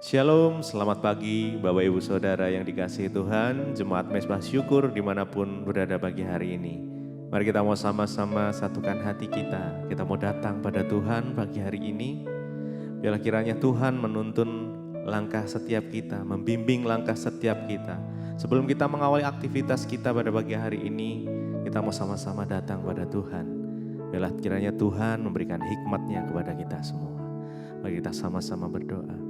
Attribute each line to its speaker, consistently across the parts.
Speaker 1: Shalom, selamat pagi Bapak Ibu Saudara yang dikasihi Tuhan, Jemaat Mezbah Syukur dimanapun berada pagi hari ini. Mari kita mau sama-sama satukan hati kita mau datang pada Tuhan pagi hari ini. Biarlah kiranya Tuhan menuntun langkah setiap kita, membimbing langkah setiap kita. Sebelum kita mengawali aktivitas kita pada pagi hari ini, kita mau sama-sama datang pada Tuhan. Biarlah kiranya Tuhan memberikan hikmat-Nya kepada kita semua. Mari kita sama-sama berdoa.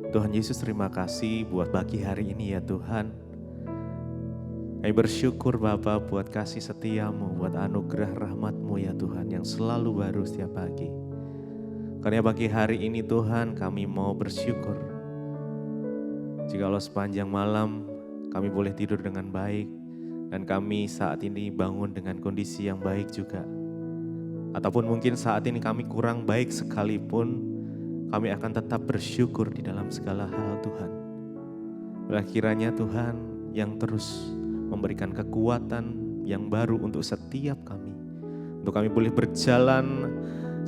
Speaker 1: Tuhan Yesus, terima kasih buat pagi hari ini ya Tuhan. Kami bersyukur Bapa buat kasih setia-Mu, buat anugerah rahmat-Mu ya Tuhan yang selalu baru setiap pagi. Karena pagi hari ini Tuhan kami mau bersyukur. Jikalau sepanjang malam kami boleh tidur dengan baik dan kami saat ini bangun dengan kondisi yang baik juga. Ataupun mungkin saat ini kami kurang baik sekalipun, kami akan tetap bersyukur di dalam segala hal Tuhan. Biarlah kiranya Tuhan yang terus memberikan kekuatan yang baru untuk setiap kami. Untuk kami boleh berjalan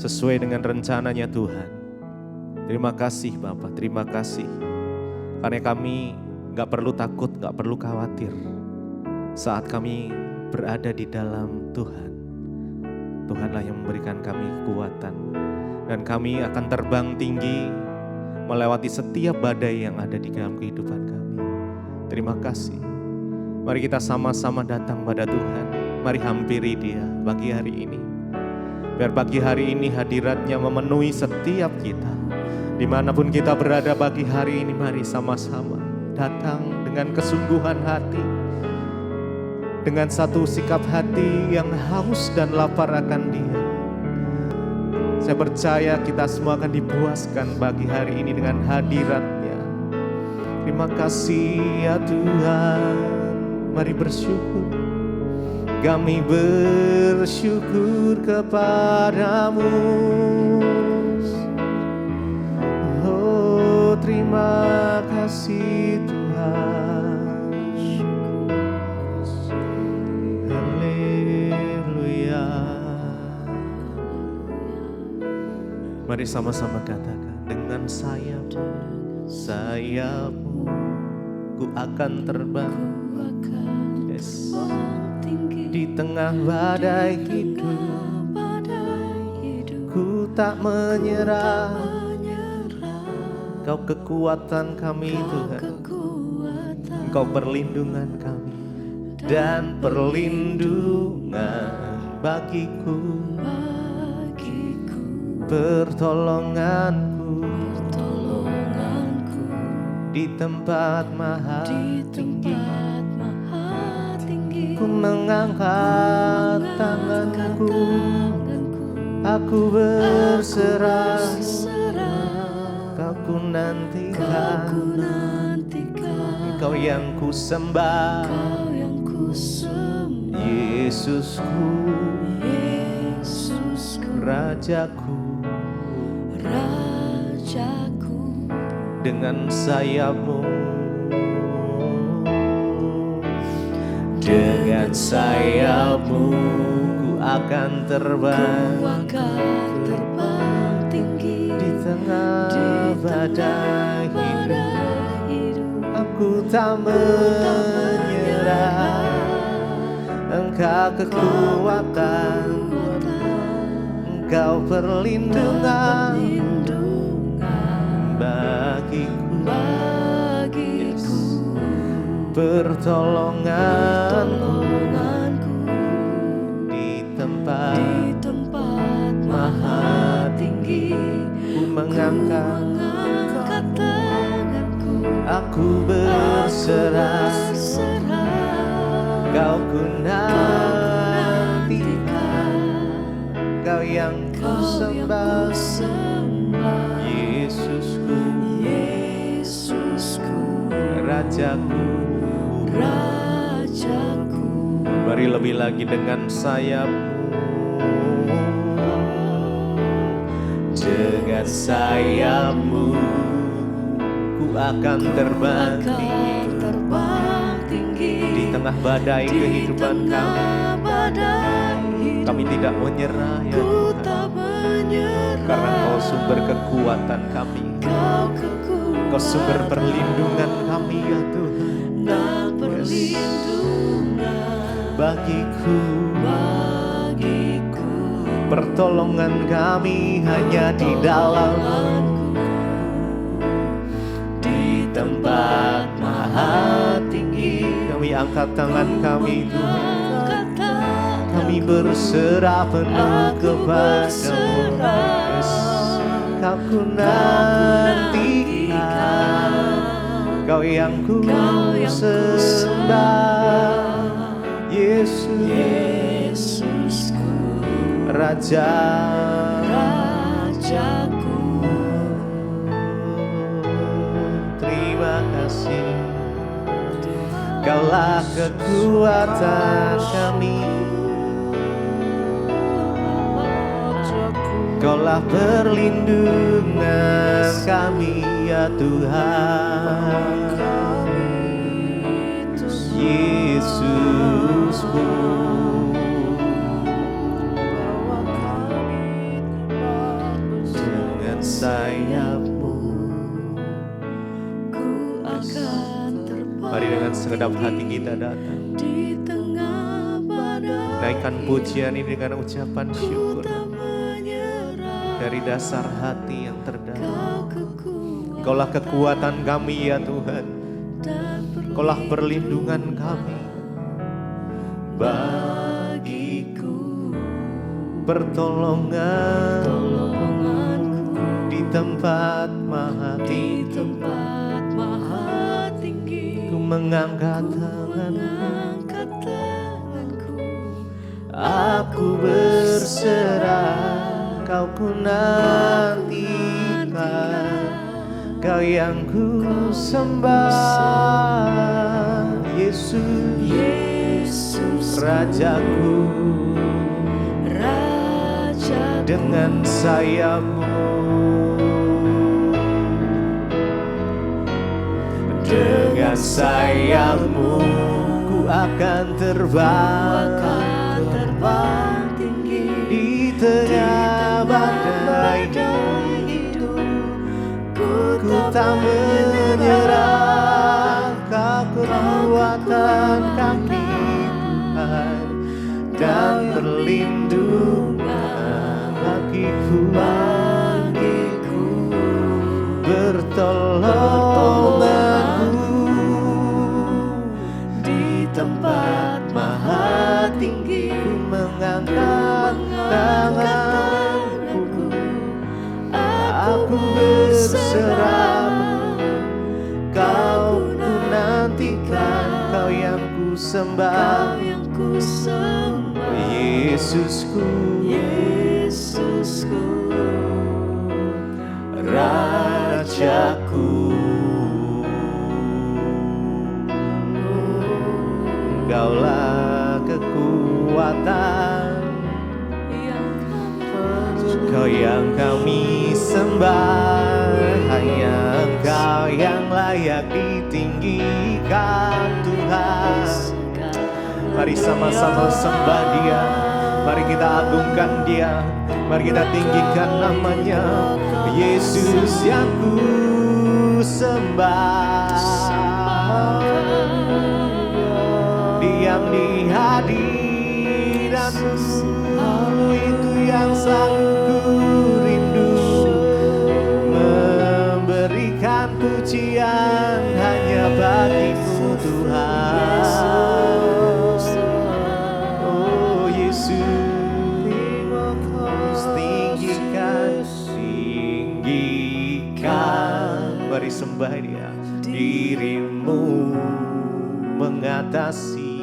Speaker 1: sesuai dengan rencananya Tuhan. Terima kasih Bapak, terima kasih. Karena kami gak perlu takut, gak perlu khawatir. Saat kami berada di dalam Tuhan. Tuhanlah yang memberikan kami kekuatan. Dan kami akan terbang tinggi melewati setiap badai yang ada di dalam kehidupan kami. Terima kasih. Mari kita sama-sama datang pada Tuhan. Mari hampiri Dia pagi hari ini. Biar pagi hari ini hadirat-Nya memenuhi setiap kita. Dimanapun kita berada pagi hari ini, mari sama-sama datang dengan kesungguhan hati. Dengan satu sikap hati yang haus dan lapar akan Dia. Saya percaya kita semua akan dipuaskan pagi hari ini dengan hadirat-Nya. Terima kasih ya Tuhan. Mari bersyukur. Kami bersyukur kepadamu. Oh, terima kasih Tuhan. Mari sama-sama katakan, dengan sayap-Mu ku akan terbang. Yes. Di tengah badai hidup ku tak menyerah. Kau kekuatan kami Tuhan, Engkau perlindungan kami dan perlindungan bagiku. Pertolonganku di tempat maha tinggi. Ku mengangkat tanganku, aku berserah. Kau ku nantikan, Kau yang ku sembah, Yesusku, Rajaku. Dengan sayap-Mu, dengan sayap-Mu ku akan terbang tinggi. Di tengah badai hidup aku tak menyerah. Engkau kekuatan, Engkau perlindungan bagiku. Yes. Pertolonganku di tempat maha tinggi. Ku mengangkat tanganku, aku berserah. Kau ku nantikan, Kau yang ku sembah, Yesusku, Rajaku. Mari lebih lagi dengan sayap-Mu. Dengan sayap-Mu ku akan terbang tinggi. Di tengah badai kehidupan kami tidak menyerah ya Tuhan. Karena Kau sumber kekuatan kami. Kau sumber perlindungan kami ya Tuhan.
Speaker 2: Dan perlindungan
Speaker 1: Bagiku,
Speaker 2: bagiku,
Speaker 1: pertolongan kami hanya di dalam
Speaker 2: di tempat maha tinggi.
Speaker 1: Kami angkat tangan kami Tuhan.
Speaker 2: Angkat tangan,
Speaker 1: Kami berserah penuh
Speaker 2: aku
Speaker 1: kepadamu.
Speaker 2: berserah.
Speaker 1: Kau ku nantikan, Kau yang ku sembah, Yesus,
Speaker 2: Yesusku,
Speaker 1: Raja,
Speaker 2: Rajaku.
Speaker 1: terima kasih. Kaulah kekuatan kami, Kaulah perlindungan kami ya Tuhan. Yesusku, dengan sayap-Mu
Speaker 2: Ku akan terbang
Speaker 1: mari dengan segenap hati kita datang.
Speaker 2: di tengah badai.
Speaker 1: Naikkan pujian ini dengan ucapan
Speaker 2: Ku
Speaker 1: syukur
Speaker 2: tak menyerah,
Speaker 1: dari dasar hati yang terdalam.
Speaker 2: Kau kekuatan
Speaker 1: Kaulah kekuatan kami ya Tuhan.
Speaker 2: dan
Speaker 1: Kaulah perlindungan kami.
Speaker 2: bagiku,
Speaker 1: Pertolongan
Speaker 2: tolonganku
Speaker 1: di tempat maha
Speaker 2: di
Speaker 1: tinggi.
Speaker 2: tempat maha tinggi.
Speaker 1: Ku mengangkat tanganku,
Speaker 2: Angkat tanganku,
Speaker 1: aku berserah. Kau ku nantikan, Kau yang ku sembah, Yesus,
Speaker 2: Yesus,
Speaker 1: Rajaku.
Speaker 2: Raja
Speaker 1: Dengan sayap-Mu, dengan sayap-Mu ku akan terbang,
Speaker 2: akan terbang tinggi
Speaker 1: di tengah badai.
Speaker 2: hidup.
Speaker 1: Ku tak menyerah, Kau kekuatan kami Tuhan, dan perlindungan bagiku, bertolonganku di tempat maha tinggi. Ku mengangkat tanganku, aku berserah. Kau ku nantikan, Kau yang ku sembah,
Speaker 2: Kau yang ku sembah,
Speaker 1: Yesusku,
Speaker 2: Yesusku,
Speaker 1: Rajaku. Kaulah kekuatan, Kau yang kami sembah, hanya Engkau yang layak ditinggikan Tuhan. Mari sama-sama sembah Dia, mari kita agungkan Dia, mari kita tinggikan namanya, Yesus yang ku sembah. Diam di hadirat-Mu, itu yang selalu ku rindu, memberikan pujian hanya bagi-Mu Tuhan. Oh Yesus, tinggikan, mari sembah Dia. Diri-Mu mengatasi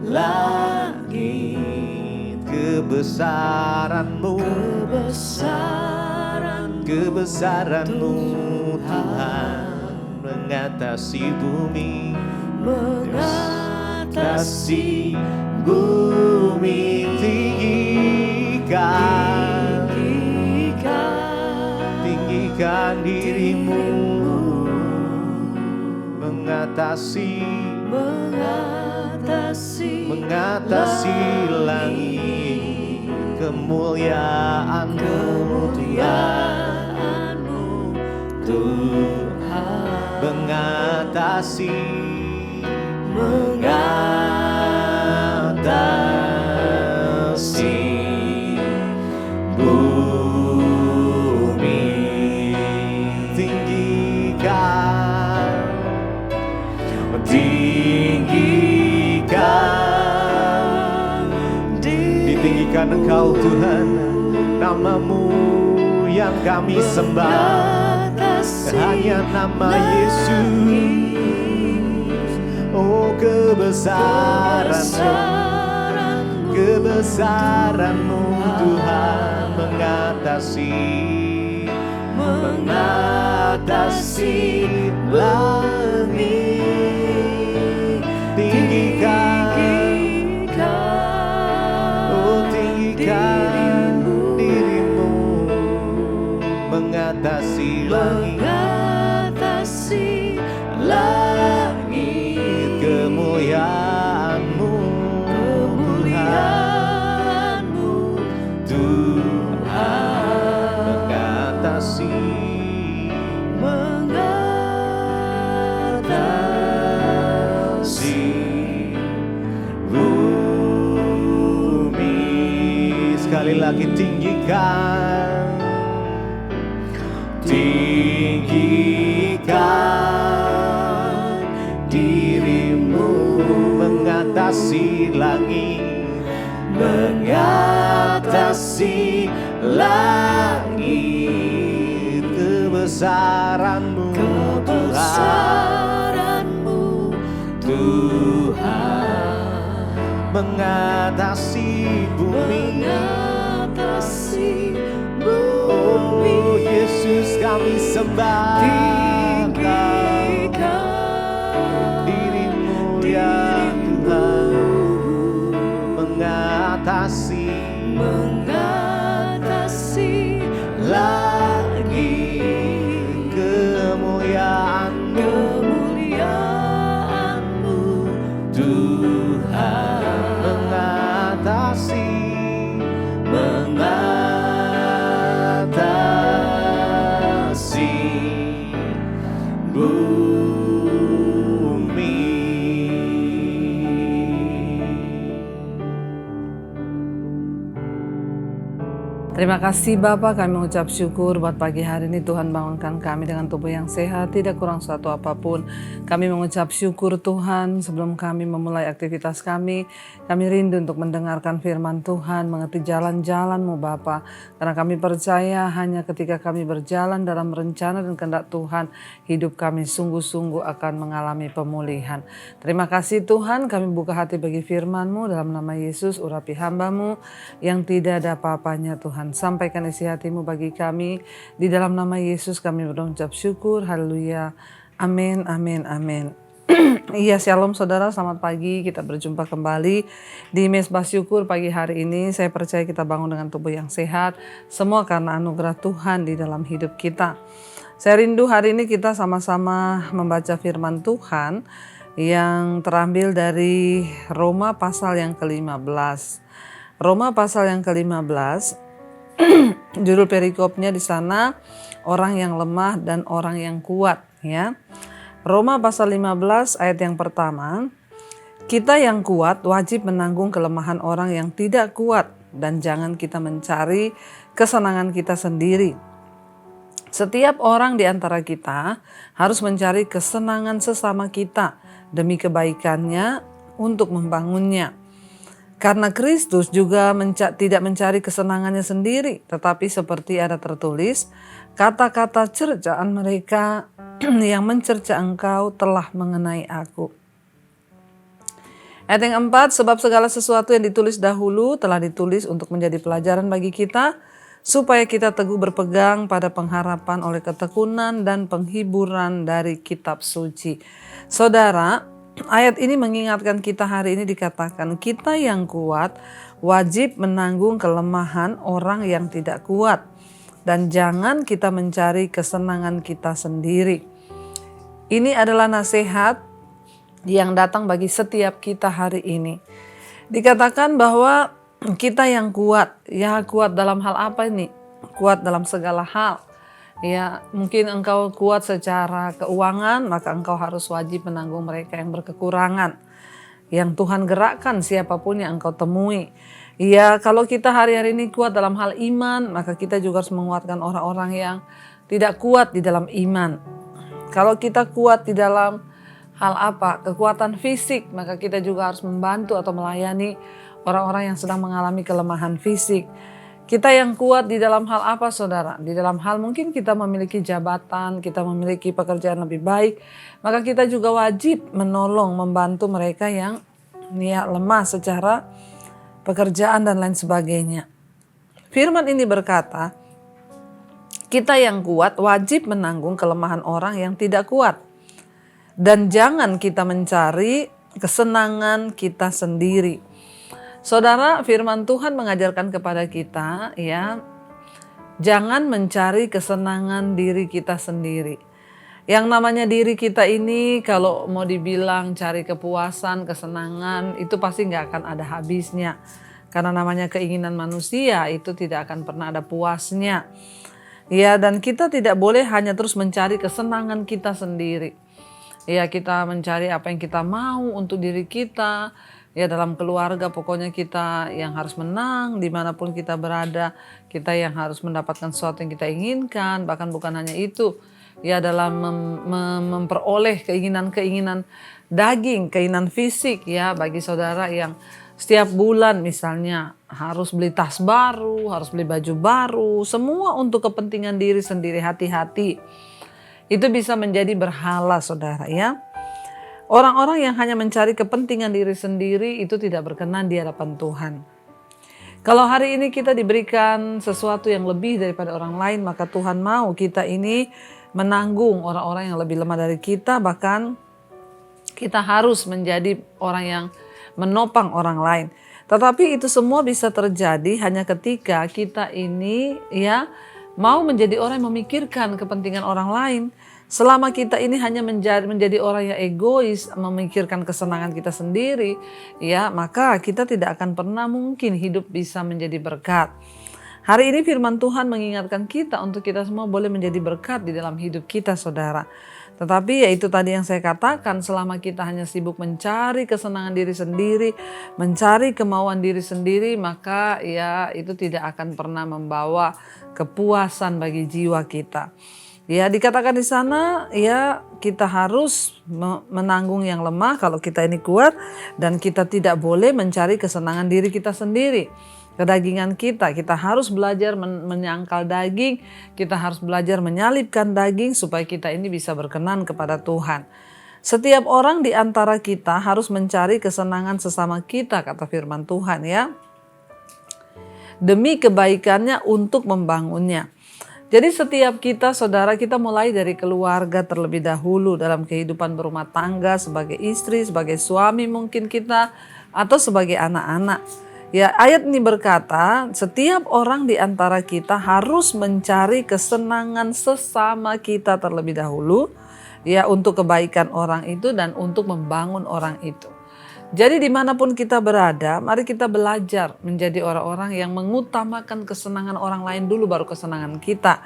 Speaker 1: langit, kebesaran-Mu Tuhan mengatasi bumi, tinggikan diri-Mu, mengatasi langit, kemuliaan-Mu
Speaker 2: Tuhan
Speaker 1: mengatasi bumi. Ditinggikan Engkau Tuhan, nama-Mu yang kami sembah, hanya nama Yesus. Oh kebesaran-Mu Tuhan mengatasi langit. Tinggikan dirimu mengatasi langit. Kemuliaan-Mu Tuhan mengatasi bumi. Sekali lagi tinggikan dirimu mengatasi langit. Kebesaran-Mu Tuhan mengatasi bumi. Oh Yesus, kami sembah dirimu ya Tuhan mengatasi langit. Kemuliaan-Mu Tuhan mengatasi bumi.
Speaker 3: Terima kasih Bapak, kami mengucap syukur buat pagi hari ini Tuhan bangunkan kami dengan tubuh yang sehat, tidak kurang suatu apapun. Kami mengucap syukur Tuhan sebelum kami memulai aktivitas kami rindu untuk mendengarkan firman Tuhan, mengerti jalan-jalan-Mu Bapa. Karena kami percaya hanya ketika kami berjalan dalam rencana dan kehendak Tuhan, hidup kami sungguh-sungguh akan mengalami pemulihan. Terima kasih Tuhan, kami buka hati bagi firman-Mu dalam nama Yesus, urapi hamba-Mu yang tidak ada apa-apanya Tuhan. Sampaikan isi hati-Mu bagi kami. Di dalam nama Yesus kami berucap syukur. Haleluya. Amin, amin, amin. Iya, shalom saudara, selamat pagi. Kita berjumpa kembali di Mesbah Syukur pagi hari ini. Saya percaya kita bangun dengan tubuh yang sehat. Semua karena anugerah Tuhan di dalam hidup kita. Saya rindu hari ini kita sama-sama membaca firman Tuhan yang terambil dari Roma pasal yang ke-15. Roma pasal yang ke-15. Judul perikopnya di sana orang yang lemah dan orang yang kuat ya. Roma pasal 15 ayat yang pertama. Kita yang kuat wajib menanggung kelemahan orang yang tidak kuat dan jangan kita mencari kesenangan kita sendiri. Setiap orang di antara kita harus mencari kesenangan sesama kita demi kebaikannya untuk membangunnya. Karena Kristus juga tidak mencari kesenangannya sendiri, tetapi seperti ada tertulis, kata-kata cercaan mereka yang mencerca engkau telah mengenai aku. Ayat yang 4, sebab segala sesuatu yang ditulis dahulu telah ditulis untuk menjadi pelajaran bagi kita, supaya kita teguh berpegang pada pengharapan oleh ketekunan dan penghiburan dari kitab suci. Saudara, ayat ini mengingatkan kita hari ini dikatakan kita yang kuat wajib menanggung kelemahan orang yang tidak kuat. Dan jangan kita mencari kesenangan kita sendiri. Ini adalah nasihat yang datang bagi setiap kita hari ini. Dikatakan bahwa kita yang kuat. Ya, kuat dalam hal apa ini? Kuat dalam segala hal. Ya, mungkin engkau kuat secara keuangan, maka engkau harus wajib menanggung mereka yang berkekurangan. Yang Tuhan gerakkan siapapun yang engkau temui. Ya, kalau kita hari-hari ini kuat dalam hal iman, maka kita juga harus menguatkan orang-orang yang tidak kuat di dalam iman. Kalau kita kuat di dalam hal apa? Kekuatan fisik, maka kita juga harus membantu atau melayani orang-orang yang sedang mengalami kelemahan fisik. Kita yang kuat di dalam hal apa, saudara? Di dalam hal mungkin kita memiliki jabatan, kita memiliki pekerjaan lebih baik, maka kita juga wajib menolong, membantu mereka yang lemah secara pekerjaan dan lain sebagainya. Firman ini berkata, kita yang kuat wajib menanggung kelemahan orang yang tidak kuat. Dan jangan kita mencari kesenangan kita sendiri. Saudara, firman Tuhan mengajarkan kepada kita, ya, jangan mencari kesenangan diri kita sendiri. Yang namanya diri kita ini, kalau mau dibilang cari kepuasan, kesenangan, itu pasti nggak akan ada habisnya. Karena namanya keinginan manusia itu tidak akan pernah ada puasnya. Ya, dan kita tidak boleh hanya terus mencari kesenangan kita sendiri. Ya, kita mencari apa yang kita mau untuk diri kita. Ya, dalam keluarga pokoknya kita yang harus menang dimanapun kita berada. Kita yang harus mendapatkan sesuatu yang kita inginkan. Bahkan bukan hanya itu. Ya, dalam memperoleh keinginan-keinginan daging, keinginan fisik. Ya, bagi saudara yang setiap bulan misalnya harus beli tas baru, harus beli baju baru. Semua untuk kepentingan diri sendiri, hati-hati. Itu bisa menjadi berhala, saudara, ya. Orang-orang yang hanya mencari kepentingan diri sendiri itu tidak berkenan di hadapan Tuhan. Kalau hari ini kita diberikan sesuatu yang lebih daripada orang lain, maka Tuhan mau kita ini menanggung orang-orang yang lebih lemah dari kita, bahkan kita harus menjadi orang yang menopang orang lain. Tetapi itu semua bisa terjadi hanya ketika kita ini ya mau menjadi orang yang memikirkan kepentingan orang lain. Selama kita ini hanya menjadi orang yang egois, memikirkan kesenangan kita sendiri, ya, maka kita tidak akan pernah mungkin hidup bisa menjadi berkat. Hari ini firman Tuhan mengingatkan kita untuk kita semua boleh menjadi berkat di dalam hidup kita, saudara. Tetapi ya itu tadi yang saya katakan, selama kita hanya sibuk mencari kesenangan diri sendiri, mencari kemauan diri sendiri, maka ya itu tidak akan pernah membawa kepuasan bagi jiwa kita. Ya, dikatakan di sana ya kita harus menanggung yang lemah kalau kita ini kuat, dan kita tidak boleh mencari kesenangan diri kita sendiri. Kedagingan kita harus belajar menyangkal daging, kita harus belajar menyalibkan daging supaya kita ini bisa berkenan kepada Tuhan. Setiap orang di antara kita harus mencari kesenangan sesama kita, kata firman Tuhan, ya. Demi kebaikannya untuk membangunnya. Jadi setiap kita, saudara, kita mulai dari keluarga terlebih dahulu dalam kehidupan berumah tangga, sebagai istri, sebagai suami mungkin kita, atau sebagai anak-anak. Ya, ayat ini berkata, setiap orang di antara kita harus mencari kesenangan sesama kita terlebih dahulu, ya, untuk kebaikan orang itu dan untuk membangun orang itu. Jadi dimanapun kita berada, mari kita belajar menjadi orang-orang yang mengutamakan kesenangan orang lain dulu baru kesenangan kita.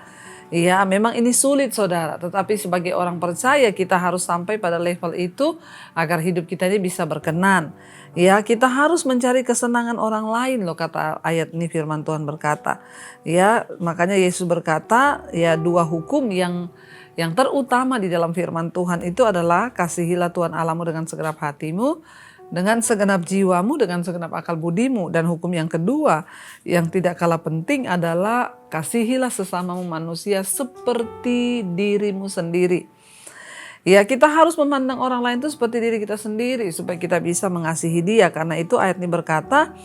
Speaker 3: Ya, memang ini sulit, saudara, tetapi sebagai orang percaya kita harus sampai pada level itu agar hidup kita ini bisa berkenan. Ya, kita harus mencari kesenangan orang lain loh, kata ayat ini, firman Tuhan berkata. Ya, makanya Yesus berkata, ya, dua hukum yang terutama di dalam firman Tuhan itu adalah kasihilah Tuhan Allahmu dengan segenap hatimu, dengan segenap jiwamu, dengan segenap akal budimu. Dan hukum yang kedua yang tidak kalah penting adalah kasihilah sesamamu manusia seperti dirimu sendiri. Ya, kita harus memandang orang lain itu seperti diri kita sendiri supaya kita bisa mengasihi dia. Karena itu ayat ini berkata,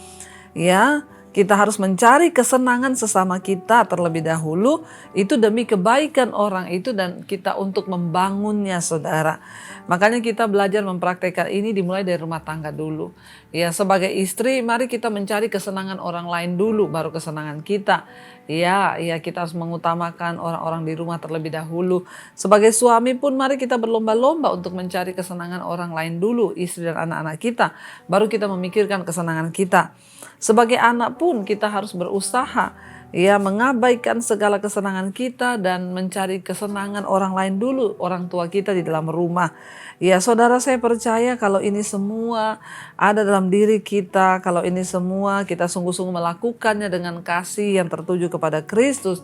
Speaker 3: ya, Kita harus mencari kesenangan sesama kita terlebih dahulu, itu demi kebaikan orang itu dan kita untuk membangunnya, saudara. Makanya kita belajar mempraktekkan ini dimulai dari rumah tangga dulu. Ya, sebagai istri mari kita mencari kesenangan orang lain dulu baru kesenangan kita. Ya, kita harus mengutamakan orang-orang di rumah terlebih dahulu. Sebagai suami pun mari kita berlomba-lomba untuk mencari kesenangan orang lain dulu, istri dan anak-anak kita, baru kita memikirkan kesenangan kita. Sebagai anak pun kita harus berusaha mengabaikan segala kesenangan kita dan mencari kesenangan orang lain dulu, orang tua kita di dalam rumah. Ya, saudara, saya percaya kalau ini semua ada dalam diri kita, kalau ini semua kita sungguh-sungguh melakukannya dengan kasih yang tertuju kepada Kristus,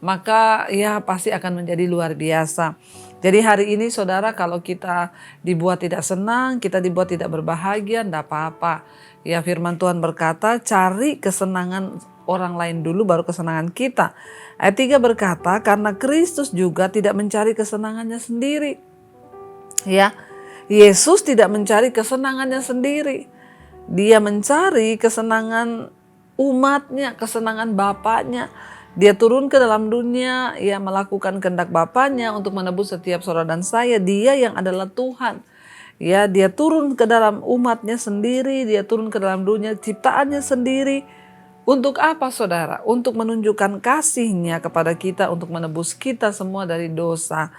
Speaker 3: maka pasti akan menjadi luar biasa. Jadi hari ini saudara, kalau kita dibuat tidak senang, kita dibuat tidak berbahagia, tidak apa-apa. Ya, firman Tuhan berkata, cari kesenangan orang lain dulu baru kesenangan kita. Ayat 3 berkata, karena Kristus juga tidak mencari kesenangannya sendiri. Ya, Yesus tidak mencari kesenangannya sendiri. Dia mencari kesenangan umatnya, kesenangan Bapaknya. Dia turun ke dalam dunia, melakukan kehendak Bapaknya untuk menebus setiap saudara dan saya. Dia yang adalah Tuhan. Ya, dia turun ke dalam umatnya sendiri, dia turun ke dalam dunia ciptaannya sendiri. Untuk apa, saudara? Untuk menunjukkan kasih-Nya kepada kita, untuk menebus kita semua dari dosa.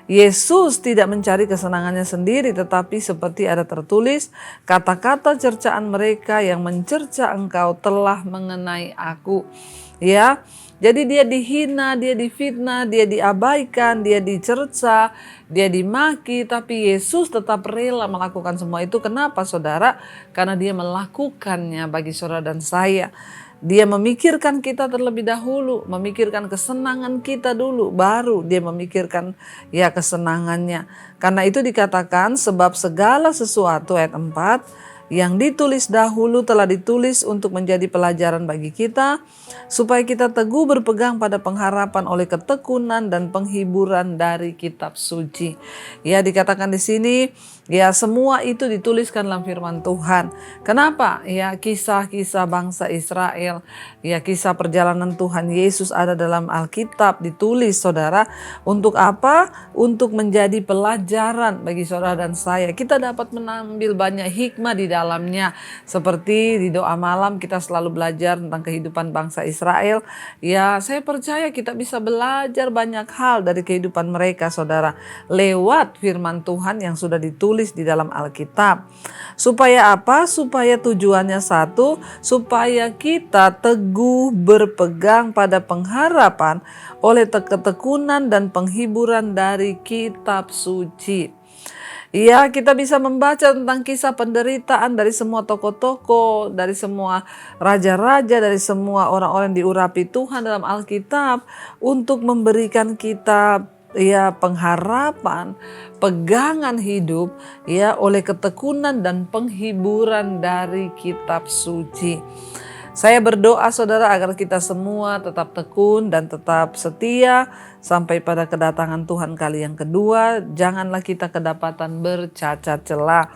Speaker 3: Yesus tidak mencari kesenangannya sendiri, tetapi seperti ada tertulis, kata-kata cercaan mereka yang mencerca engkau telah mengenai aku. Ya, jadi dia dihina, dia difitnah, dia diabaikan, dia dicerca, dia dimaki, tapi Yesus tetap rela melakukan semua itu. Kenapa, saudara? Karena dia melakukannya bagi saudara dan saya. Dia memikirkan kita terlebih dahulu, memikirkan kesenangan kita dulu, baru dia memikirkan kesenangannya. Karena itu dikatakan, sebab segala sesuatu, ayat 4, yang ditulis dahulu telah ditulis untuk menjadi pelajaran bagi kita, supaya kita teguh berpegang pada pengharapan oleh ketekunan dan penghiburan dari kitab suci. Ya, dikatakan di sini, semua itu dituliskan dalam firman Tuhan. Kenapa? Kisah-kisah bangsa Israel, kisah perjalanan Tuhan Yesus ada dalam Alkitab ditulis, saudara. Untuk apa? Untuk menjadi pelajaran bagi saudara dan saya. Kita dapat mengambil banyak hikmah di dalamnya. Seperti di doa malam kita selalu belajar tentang kehidupan bangsa Israel. Saya percaya kita bisa belajar banyak hal dari kehidupan mereka, saudara, lewat firman Tuhan yang sudah ditulis di dalam Alkitab. Supaya apa? Supaya tujuannya satu, supaya kita teguh berpegang pada pengharapan oleh ketekunan dan penghiburan dari kitab suci. Kita bisa membaca tentang kisah penderitaan dari semua tokoh-tokoh, dari semua raja-raja, dari semua orang-orang yang diurapi Tuhan dalam Alkitab untuk memberikan kita pengharapan, pegangan hidup oleh ketekunan dan penghiburan dari kitab suci. Saya berdoa, saudara, agar kita semua tetap tekun dan tetap setia sampai pada kedatangan Tuhan kali yang kedua. Janganlah kita kedapatan bercacat celah.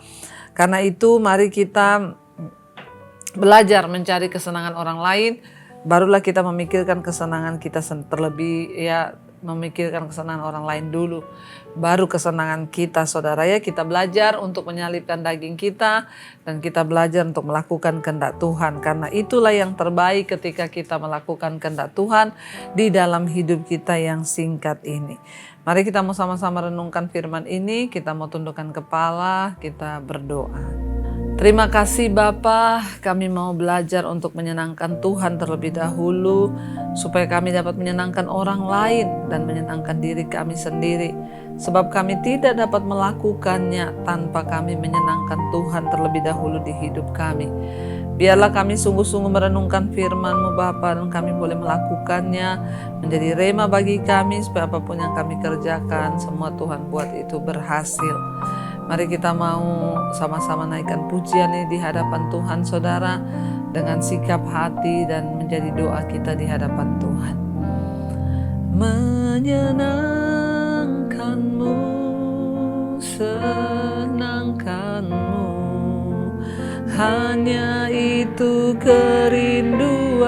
Speaker 3: Karena itu mari kita belajar mencari kesenangan orang lain, barulah kita memikirkan kesenangan kita terlebih, memikirkan kesenangan orang lain dulu, baru kesenangan kita, saudara. Kita belajar untuk menyalibkan daging kita dan kita belajar untuk melakukan kehendak Tuhan, karena itulah yang terbaik ketika kita melakukan kehendak Tuhan di dalam hidup kita yang singkat ini. Mari kita mau sama-sama renungkan firman ini, kita mau tundukkan kepala, kita berdoa. Terima kasih Bapa, kami mau belajar untuk menyenangkan Tuhan terlebih dahulu, supaya kami dapat menyenangkan orang lain dan menyenangkan diri kami sendiri. Sebab kami tidak dapat melakukannya tanpa kami menyenangkan Tuhan terlebih dahulu di hidup kami. Biarlah kami sungguh-sungguh merenungkan firman-Mu Bapa, dan kami boleh melakukannya menjadi rema bagi kami, supaya apapun yang kami kerjakan, semua Tuhan buat itu berhasil. Mari kita mau sama-sama naikkan pujian ini di hadapan Tuhan, saudara, dengan sikap hati dan menjadi doa kita di hadapan Tuhan. Menyenangkanmu, senangkanmu, hanya itu kerinduanku,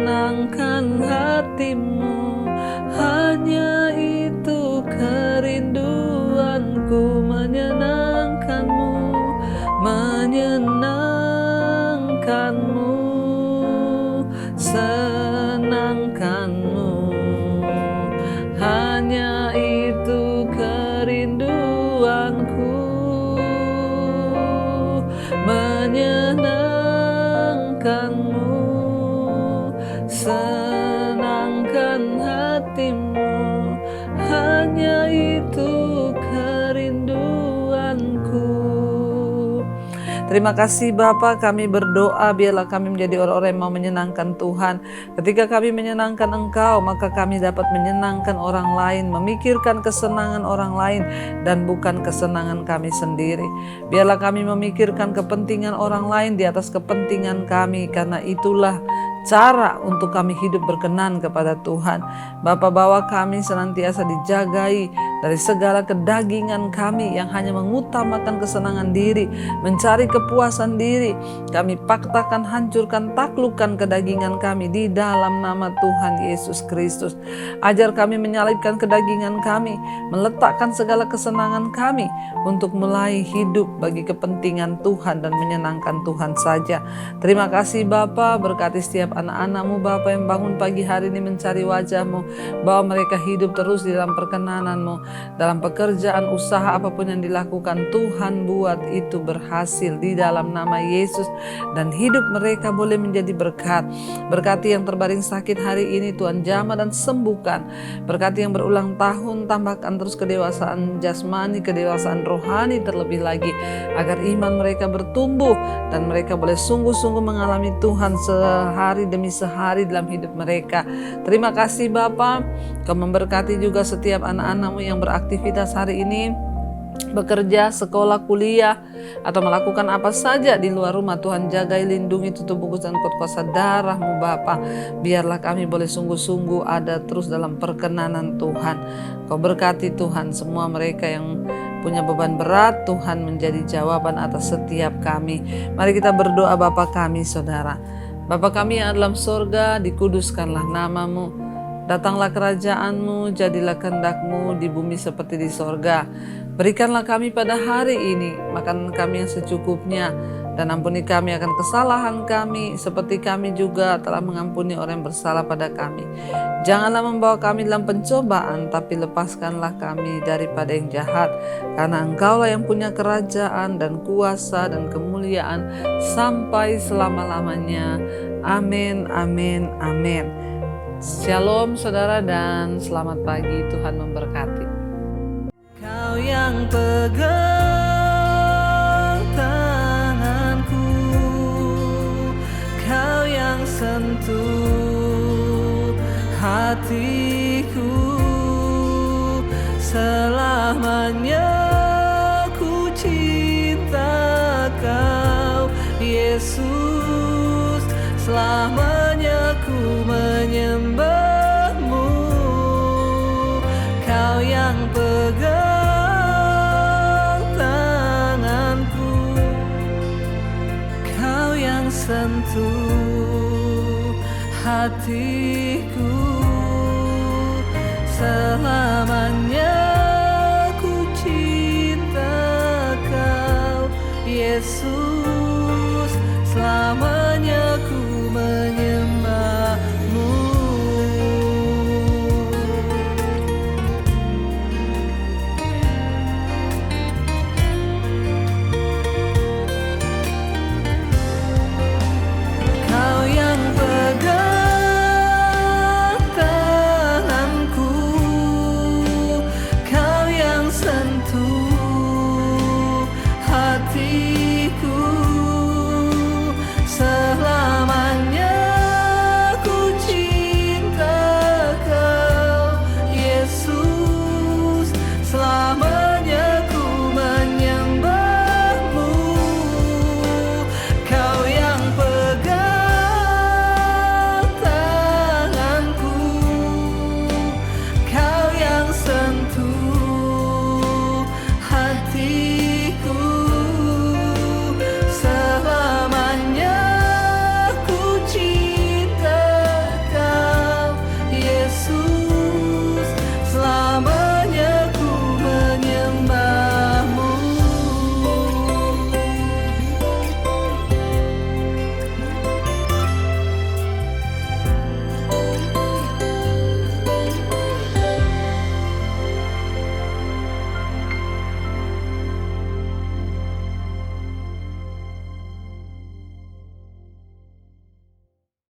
Speaker 3: senangkan hatimu. Hanya itu kerinduanku, menyenangkanmu, menyenangkanmu, senangkanmu. Hanya itu kerinduanku, menyenangkanmu, senangkan hatimu. Hanya itu kerinduanku. Terima kasih Bapa, kami berdoa biarlah kami menjadi orang-orang yang mau menyenangkan Tuhan. Ketika kami menyenangkan Engkau, maka kami dapat menyenangkan orang lain, memikirkan kesenangan orang lain dan bukan kesenangan kami sendiri. Biarlah kami memikirkan kepentingan orang lain di atas kepentingan kami, karena itulah cara untuk kami hidup berkenan kepada Tuhan. Bapa, bawa kami senantiasa dijagai dari segala kedagingan kami yang hanya mengutamakan kesenangan diri, mencari kepuasan diri. Kami paktakan, hancurkan, taklukkan kedagingan kami di dalam nama Tuhan Yesus Kristus. Ajar kami menyalibkan kedagingan kami, meletakkan segala kesenangan kami untuk mulai hidup bagi kepentingan Tuhan dan menyenangkan Tuhan saja. Terima kasih Bapa, berkati setiap anak-anak-Mu Bapa yang bangun pagi hari ini mencari wajah-Mu. Bawa mereka hidup terus di dalam perkenanan-Mu. Dalam pekerjaan, usaha apapun yang dilakukan, Tuhan buat itu berhasil di dalam nama Yesus. Dan hidup mereka boleh menjadi berkat. Berkati yang terbaring sakit hari ini Tuhan jamah dan sembuhkan. Berkati yang berulang tahun, tambahkan terus kedewasaan jasmani, kedewasaan rohani terlebih lagi. Agar iman mereka bertumbuh dan mereka boleh sungguh-sungguh mengalami Tuhan sehari demi sehari dalam hidup mereka. Terima kasih Bapa, Kau memberkati juga setiap anak-anak-Mu yang beraktivitas hari ini, bekerja, sekolah, kuliah, atau melakukan apa saja di luar rumah. Tuhan jagai, lindungi, tutup bungkus dan kuasa darah-Mu Bapa. Biarlah kami boleh sungguh-sungguh ada terus dalam perkenanan Tuhan. Kau berkati Tuhan semua mereka yang punya beban berat, Tuhan menjadi jawaban atas setiap kami. Mari kita berdoa. Bapa kami Saudara, Bapa kami yang dalam sorga, dikuduskanlah nama-Mu. Datanglah kerajaan-Mu, jadilah kehendak-Mu di bumi seperti di sorga. Berikanlah kami pada hari ini makanan kami yang secukupnya, dan ampuni kami akan kesalahan kami seperti kami juga telah mengampuni orang yang bersalah pada kami. Janganlah membawa kami dalam pencobaan, tapi lepaskanlah kami daripada yang jahat. Karena Engkaulah yang punya kerajaan dan kuasa dan kemuliaan sampai selama-lamanya. Amin, amin, amin. Shalom saudara dan selamat pagi, Tuhan memberkati. Kau yang pegang tanganku, Kau yang sentuh hatiku, selamanya ku cinta Kau Yesus, selamanya ku menyembah-Mu. Kau yang pegang tanganku, Kau yang sentuh hatiku, selamanya ku cinta Kau Yesus.